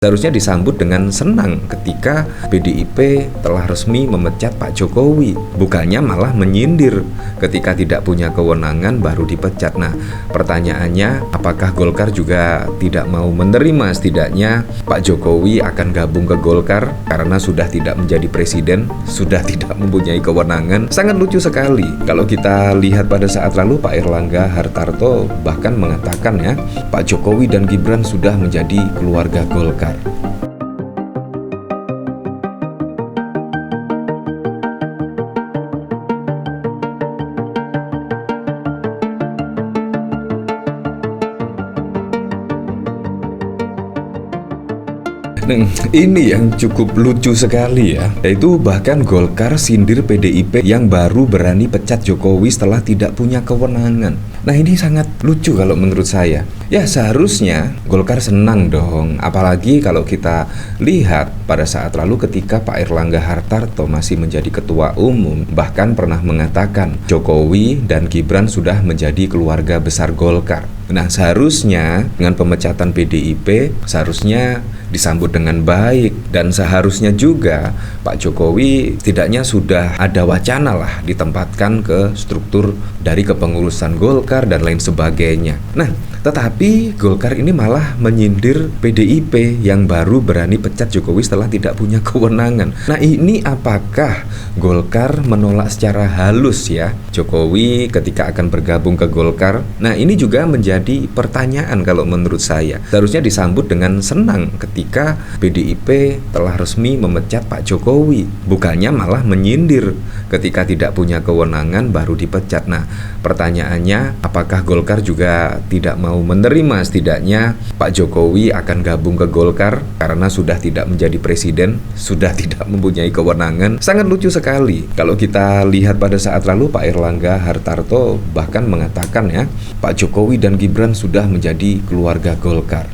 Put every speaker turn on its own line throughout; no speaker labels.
Seharusnya disambut dengan senang ketika PDIP telah resmi memecat Pak Jokowi, bukannya malah menyindir ketika tidak punya kewenangan baru dipecat. Nah, pertanyaannya, apakah Golkar juga tidak mau menerima setidaknya Pak Jokowi akan gabung ke Golkar karena sudah tidak menjadi presiden, sudah tidak mempunyai kewenangan? Sangat lucu sekali. Kalau kita lihat pada saat lalu Pak Erlangga Hartarto bahkan mengatakan ya, Pak Jokowi dan Gibran sudah menjadi keluarga Golkar. Nah, ini yang cukup lucu sekali ya, yaitu bahkan Golkar sindir PDIP yang baru berani pecat Jokowi setelah tidak punya kewenangan. Nah, ini sangat lucu kalau menurut saya. Ya, seharusnya Golkar senang dong, apalagi kalau kita lihat pada saat lalu ketika Pak Erlangga Hartarto masih menjadi ketua umum, bahkan pernah mengatakan Jokowi dan Gibran sudah menjadi keluarga besar Golkar. Nah, seharusnya dengan pemecatan PDIP seharusnya disambut dengan baik, dan seharusnya juga Pak Jokowi setidaknya sudah ada wacana lah ditempatkan ke struktur dari kepengurusan Golkar dan lain sebagainya. Nah, tetapi Golkar ini malah menyindir PDIP yang baru berani pecat Jokowi setelah tidak punya kewenangan. Nah, ini apakah Golkar menolak secara halus ya Jokowi ketika akan bergabung ke Golkar? Nah, ini juga menjadi pertanyaan kalau menurut saya. Seharusnya disambut dengan senang ketika PDIP telah resmi memecat Pak Jokowi, bukannya malah menyindir ketika tidak punya kewenangan baru dipecat. Nah, pertanyaannya, apakah Golkar juga tidak mau menerima setidaknya Pak Jokowi akan gabung ke Golkar karena sudah tidak menjadi presiden, sudah tidak mempunyai kewenangan? Sangat lucu sekali. Kalau kita lihat pada saat lalu Pak Erlangga Hartarto bahkan mengatakan ya, Pak Jokowi dan Gibran sudah menjadi keluarga Golkar.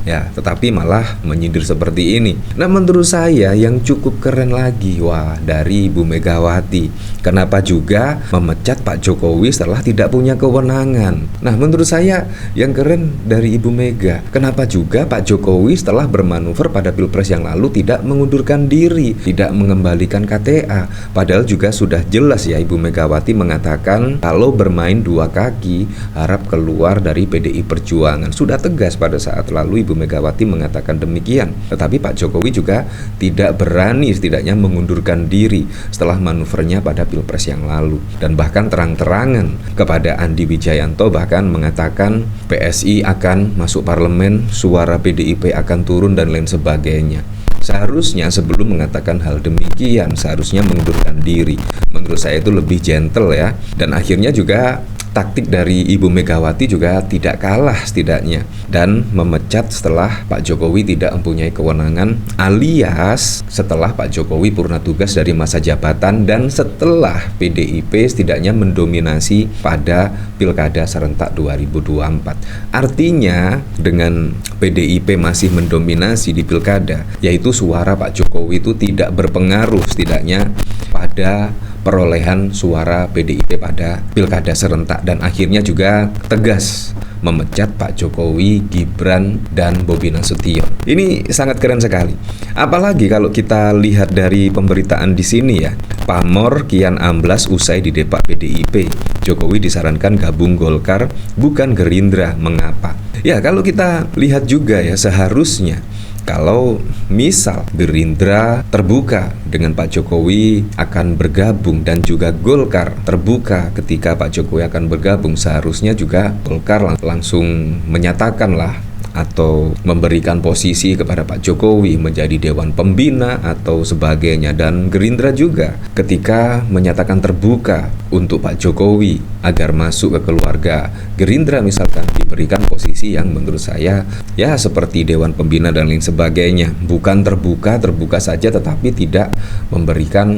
Ya, tetapi malah menyindir seperti ini. Nah, menurut saya yang cukup keren lagi, dari Ibu Megawati. Kenapa juga memecat Pak Jokowi setelah tidak punya kewenangan? Nah, menurut saya yang keren dari Ibu Mega. Kenapa juga Pak Jokowi setelah bermanuver pada Pilpres yang lalu tidak mengundurkan diri, tidak mengembalikan KTA? Padahal juga sudah jelas ya Ibu Megawati mengatakan kalau bermain dua kaki harap keluar dari PDI Perjuangan. Sudah tegas pada saat lalu Ibu Megawati mengatakan demikian. Tetapi Pak Jokowi juga tidak berani setidaknya mengundurkan diri setelah manuvernya pada Pilpres yang lalu. Dan bahkan terang-terangan kepada Andi Wijayanto bahkan mengatakan PSI akan masuk parlemen, suara PDIP akan turun dan lain sebagainya. Seharusnya sebelum mengatakan hal demikian seharusnya mengundurkan diri. Menurut saya itu lebih gentle ya. Dan akhirnya juga taktik dari Ibu Megawati juga tidak kalah setidaknya, dan memecat setelah Pak Jokowi tidak mempunyai kewenangan, alias setelah Pak Jokowi purna tugas dari masa jabatan dan setelah PDIP setidaknya mendominasi pada Pilkada serentak 2024. Artinya dengan PDIP masih mendominasi di Pilkada, yaitu suara Pak Jokowi itu tidak berpengaruh setidaknya pada perolehan suara PDIP pada Pilkada serentak, dan akhirnya juga tegas memecat Pak Jokowi, Gibran, dan Bobi Nasution. Ini sangat keren sekali. Apalagi kalau kita lihat dari pemberitaan di sini ya, pamor kian amblas usai didepak PDIP. Jokowi disarankan gabung Golkar, bukan Gerindra. Mengapa? Ya, kalau kita lihat juga ya, seharusnya kalau misal Gerindra terbuka dengan Pak Jokowi akan bergabung dan juga Golkar terbuka ketika Pak Jokowi akan bergabung, seharusnya juga Golkar langsung menyatakanlah atau memberikan posisi kepada Pak Jokowi menjadi Dewan Pembina atau sebagainya, dan Gerindra juga ketika menyatakan terbuka untuk Pak Jokowi agar masuk ke keluarga Gerindra misalkan diberikan posisi yang menurut saya ya seperti Dewan Pembina dan lain sebagainya, bukan terbuka saja tetapi tidak memberikan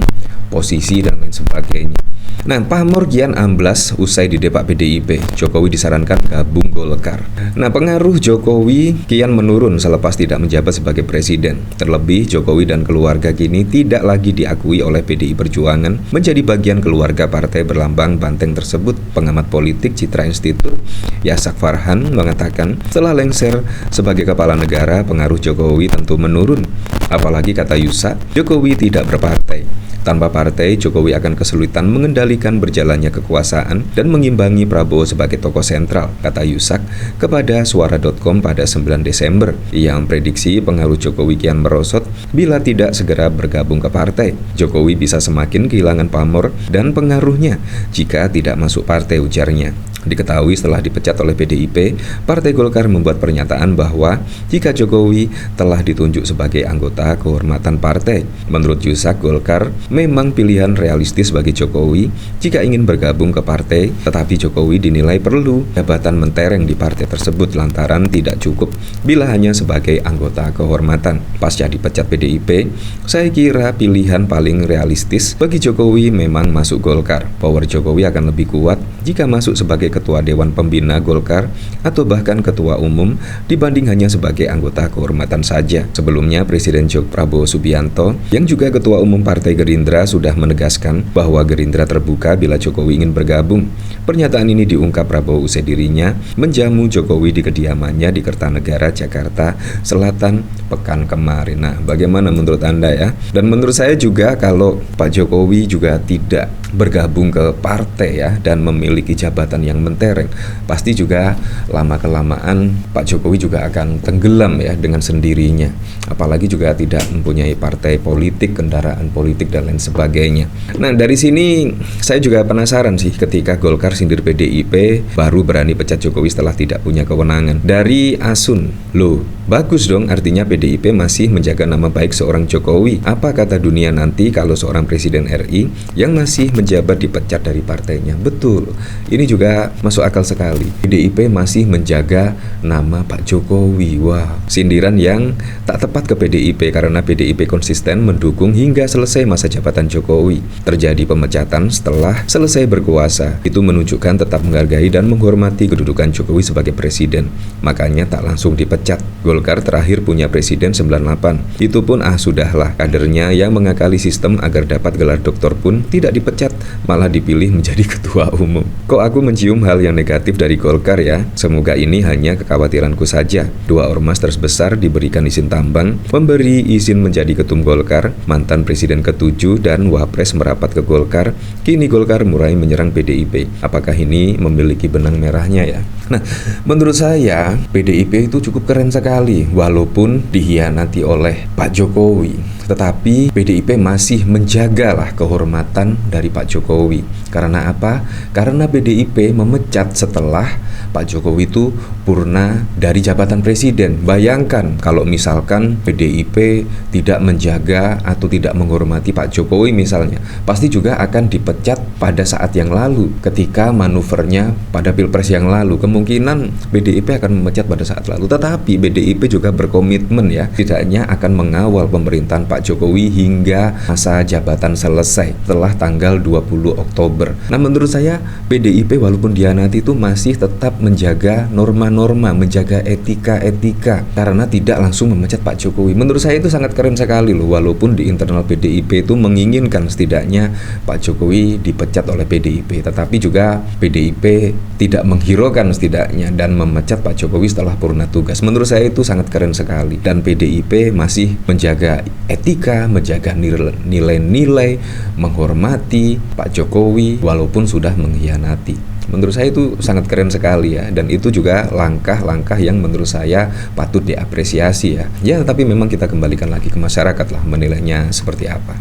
posisi dan lain sebagainya. Nah, pamor kian amblas usai didepak PDIP. Jokowi disarankan gabung Golkar. Nah, pengaruh Jokowi kian menurun selepas tidak menjabat sebagai presiden. Terlebih, Jokowi dan keluarga kini tidak lagi diakui oleh PDI Perjuangan menjadi bagian keluarga partai berlambang banteng tersebut. Pengamat politik Citra Institute Yasak Farhan mengatakan, setelah lengser sebagai kepala negara, pengaruh Jokowi tentu menurun. Apalagi kata Yusak, Jokowi tidak berpartai. Tanpa partai, Jokowi akan kesulitan mengendalikan berjalannya kekuasaan dan mengimbangi Prabowo sebagai tokoh sentral, kata Yusak kepada Suara.com pada 9 Desember. Ia memprediksi pengaruh Jokowi kian merosot bila tidak segera bergabung ke partai. Jokowi bisa semakin kehilangan pamor dan pengaruhnya jika tidak masuk partai, ujarnya. Diketahui setelah dipecat oleh PDIP, Partai Golkar membuat pernyataan bahwa jika Jokowi telah ditunjuk sebagai anggota kehormatan partai. Menurut Yusak, Golkar memang pilihan realistis bagi Jokowi jika ingin bergabung ke partai, tetapi Jokowi dinilai perlu jabatan mentereng di partai tersebut lantaran tidak cukup bila hanya sebagai anggota kehormatan. Pasca dipecat PDIP, saya kira pilihan paling realistis bagi Jokowi memang masuk Golkar. Power Jokowi akan lebih kuat jika masuk sebagai Ketua Dewan Pembina Golkar atau bahkan Ketua Umum dibanding hanya sebagai anggota kehormatan saja. Sebelumnya, Presiden Prabowo Subianto yang juga Ketua Umum Partai Gerindra sudah menegaskan bahwa Gerindra terbuka bila Jokowi ingin bergabung. Pernyataan ini diungkap Prabowo usai dirinya menjamu Jokowi di kediamannya di Kertanegara, Jakarta Selatan pekan kemarin. Nah, bagaimana menurut Anda ya? Dan menurut saya juga kalau Pak Jokowi juga tidak bergabung ke partai ya dan memiliki jabatan yang mentereng, pasti juga lama-kelamaan Pak Jokowi juga akan tenggelam ya dengan sendirinya. Apalagi juga tidak mempunyai partai politik, kendaraan politik dan lain sebagainya. Nah, dari sini saya juga penasaran sih ketika Golkar sindir PDIP baru berani pecat Jokowi setelah tidak punya kewenangan. Dari Asun, loh, bagus dong, artinya PDIP masih menjaga nama baik seorang Jokowi. Apa kata dunia nanti kalau seorang Presiden RI yang masih menjabat dipecat dari partainya? Betul, ini juga masuk akal sekali. PDIP masih menjaga nama Pak Jokowi. Wah, sindiran yang tak tepat ke PDIP karena PDIP konsisten mendukung hingga selesai masa jabatan Jokowi. Terjadi pemecatan setelah selesai berkuasa. Itu menunjukkan tetap menghargai dan menghormati kedudukan Jokowi sebagai presiden. Makanya tak langsung dipecat. Golkar terakhir punya presiden 98. Itu pun sudahlah, kadernya yang mengakali sistem agar dapat gelar doktor pun tidak dipecat, malah dipilih menjadi ketua umum. Kok aku mencium hal yang negatif dari Golkar ya? Semoga ini hanya kekhawatiranku saja. Dua ormas terbesar diberikan izin tambang, memberi izin menjadi ketum Golkar, mantan presiden ke-7 dan wapres merapat ke Golkar. Kini Golkar mulai menyerang PDIP. Apakah ini memiliki benang merahnya ya? Nah, menurut saya PDIP itu cukup keren sekali walaupun dihianati oleh Pak Jokowi. Tetapi PDIP masih menjagalah kehormatan dari Pak Jokowi. Karena apa? Karena PDIP memecat setelah Pak Jokowi itu purna dari jabatan presiden. Bayangkan kalau misalkan PDIP tidak menjaga atau tidak menghormati Pak Jokowi misalnya, pasti juga akan dipecat pada saat yang lalu ketika manuvernya pada Pilpres yang lalu. Kemungkinan PDIP akan memecat pada saat lalu. Tetapi PDIP juga berkomitmen ya, tidaknya akan mengawal pemerintahan Pak Jokowi hingga masa jabatan selesai setelah tanggal 20 Oktober. Nah, menurut saya PDIP walaupun dihianati itu masih tetap menjaga norma-norma, menjaga etika-etika karena tidak langsung memecat Pak Jokowi. Menurut saya itu sangat keren sekali loh, walaupun di internal PDIP itu menginginkan setidaknya Pak Jokowi dipecat oleh PDIP, tetapi juga PDIP tidak menghiraukan setidaknya dan memecat Pak Jokowi setelah purna tugas. Menurut saya itu sangat keren sekali dan PDIP masih menjaga etika, menjaga nilai-nilai, menghormati Pak Jokowi walaupun sudah mengkhianati. Menurut saya itu sangat keren sekali ya, dan itu juga langkah-langkah yang menurut saya patut diapresiasi ya. Ya, tapi memang kita kembalikan lagi ke masyarakat lah menilainya seperti apa.